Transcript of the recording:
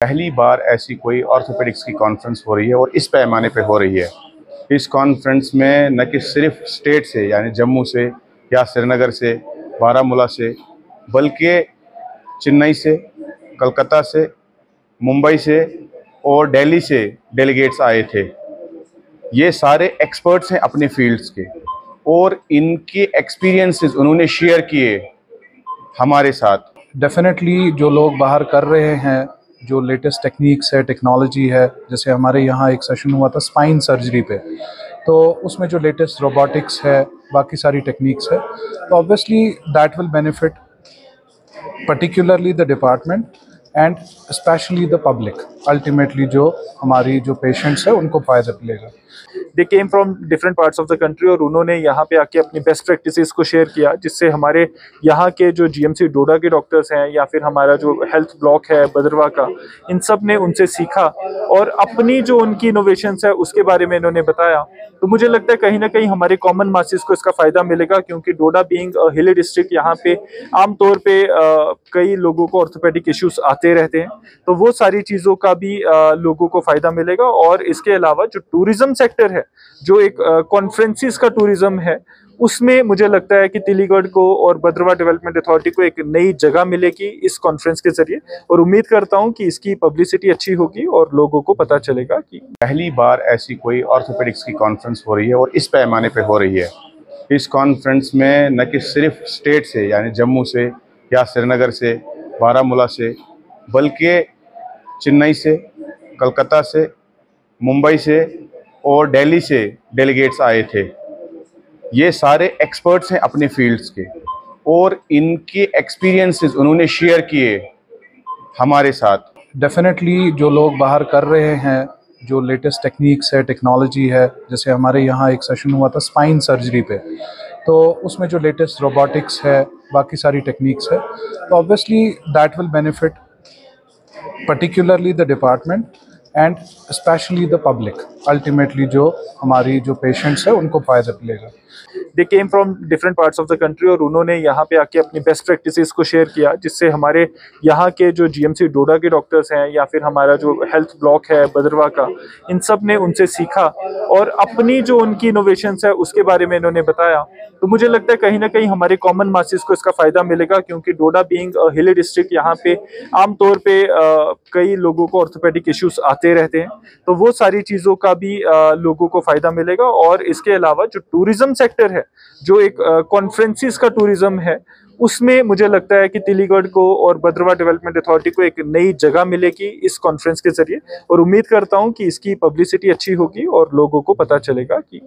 पहली बार ऐसी कोई ऑर्थोपेडिक्स की कॉन्फ्रेंस हो रही है और इस पैमाने पे हो रही है। इस कॉन्फ्रेंस में न कि सिर्फ स्टेट से यानी जम्मू से या श्रीनगर से, बारामूला से, बल्कि चेन्नई से, कलकत्ता से, मुंबई से और दिल्ली से डेलीगेट्स आए थे। ये सारे एक्सपर्ट्स हैं अपने फील्ड्स के और इनके एक्सपीरियंसेस उन्होंने शेयर किए हमारे साथ। डेफिनेटली जो लोग बाहर कर रहे हैं, जो लेटेस्ट टेक्निक्स है, टेक्नोलॉजी है, जैसे हमारे यहाँ एक सेशन हुआ था स्पाइन सर्जरी पे, तो उसमें जो लेटेस्ट रोबोटिक्स है, बाकी सारी टेक्निक्स है, तो obviously that will benefit particularly the department and specially the public. Ultimately जो हमारी जो पेशेंट्स है उनको फ़ायदा मिलेगा। They came from different parts of the country और उन्होंने यहाँ पे आके अपनी बेस्ट प्रैक्टिसेस को शेयर किया, जिससे हमारे यहाँ के जो जीएमसी डोडा के डॉक्टर्स हैं या फिर हमारा जो हेल्थ ब्लॉक है भद्रवाह का, इन सब ने उनसे सीखा और अपनी जो उनकी इनोवेशंस है उसके बारे में इन्होंने बताया। तो मुझे लगता है कहीं ना कहीं हमारे कॉमन मासेस को इसका फायदा मिलेगा, क्योंकि डोडा बीइंग हिली डिस्ट्रिक्ट, यहाँ पे आमतौर पे कई लोगों को ऑर्थोपेडिक इश्यूज आते रहते हैं, तो वो सारी चीज़ों का भी लोगों को फायदा मिलेगा। और इसके अलावा जो टूरिज्म सेक्टर है, जो एक कॉन्फ्रेंसिस का टूरिज्म है, उसमें मुझे लगता है कि तिलीगढ़ को और भद्रवाह डेवलपमेंट अथॉरिटी को एक नई जगह मिलेगी इस कॉन्फ्रेंस के जरिए, और उम्मीद करता हूं कि इसकी पब्लिसिटी अच्छी होगी और लोगों को पता चलेगा कि पहली बार ऐसी कोई ऑर्थोपेडिक्स की कॉन्फ्रेंस हो रही है और इस पैमाने पे हो रही है। इस कॉन्फ्रेंस में न कि सिर्फ स्टेट से यानी जम्मू से या श्रीनगर से, बारामूला से, बल्कि चेन्नई से, कलकत्ता से, मुंबई से और दिल्ली से डेलीगेट्स आए थे। ये सारे एक्सपर्ट्स हैं अपने फील्ड्स के और इनके एक्सपीरियंसेस उन्होंने शेयर किए हमारे साथ। डेफिनेटली जो लोग बाहर कर रहे हैं, जो लेटेस्ट टेक्निक्स है, टेक्नोलॉजी है, जैसे हमारे यहाँ एक सेशन हुआ था स्पाइन सर्जरी पे, तो उसमें जो लेटेस्ट रोबोटिक्स है, बाकी सारी टेक्निक्स है, तो obviously that will benefit particularly the department and specially the public. Ultimately जो हमारी जो पेशेंट्स है उनको फ़ायदा मिलेगा। They came from different parts of the country और उन्होंने यहाँ पे आके अपनी बेस्ट प्रैक्टिसेस को शेयर किया, जिससे हमारे यहाँ के जो जीएमसी डोडा के डॉक्टर्स हैं या फिर हमारा जो हेल्थ ब्लॉक है भद्रवाह का, इन सब ने उनसे सीखा और अपनी जो उनकी इनोवेशंस है उसके बारे में इन्होंने बताया। तो मुझे लगता है कहीं ना कहीं हमारे कॉमन मासेस को इसका फायदा मिलेगा, क्योंकि डोडा बीइंग हिली डिस्ट्रिक्ट, यहाँ पे आमतौर पे कई लोगों को ऑर्थोपेडिक इश्यूज आते रहते हैं, तो वो सारी चीज़ों का भी लोगों को फायदा मिलेगा। और इसके अलावा जो टूरिज्म सेक्टर है, जो एक कॉन्फ्रेंसिस का टूरिज्म है, उसमें मुझे लगता है कि तिलीगढ़ को और भद्रवाह डेवलपमेंट अथॉरिटी को एक नई जगह मिलेगी इस कॉन्फ्रेंस के जरिए, और उम्मीद करता हूं कि इसकी पब्लिसिटी अच्छी होगी और लोगों को पता चलेगा कि